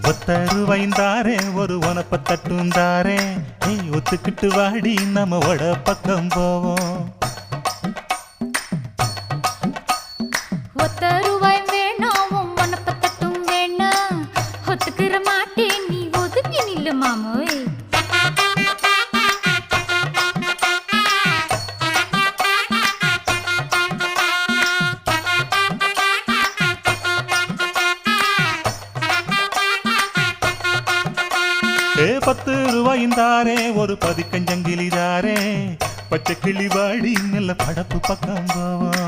ஒத்தருவைந்தாரே ஒரு உனப்ப தட்டுந்தாரே ஒத்துக்கிட்டு வாடி நம்ம வட பக்கம் போவோம். ஒத்தருவாய் வேணாம் உனப்ப தட்டும் வேணா ஒத்துக்கிற மாட்டேன் நீ ஒதுங்கி நில்லு மாமோய். ₹10 ஒரு பதிக்கஞ்சங்கிலிதாரே பச்சை கிளி வாடி நல்ல படப்பு பக்கம் போவோம்.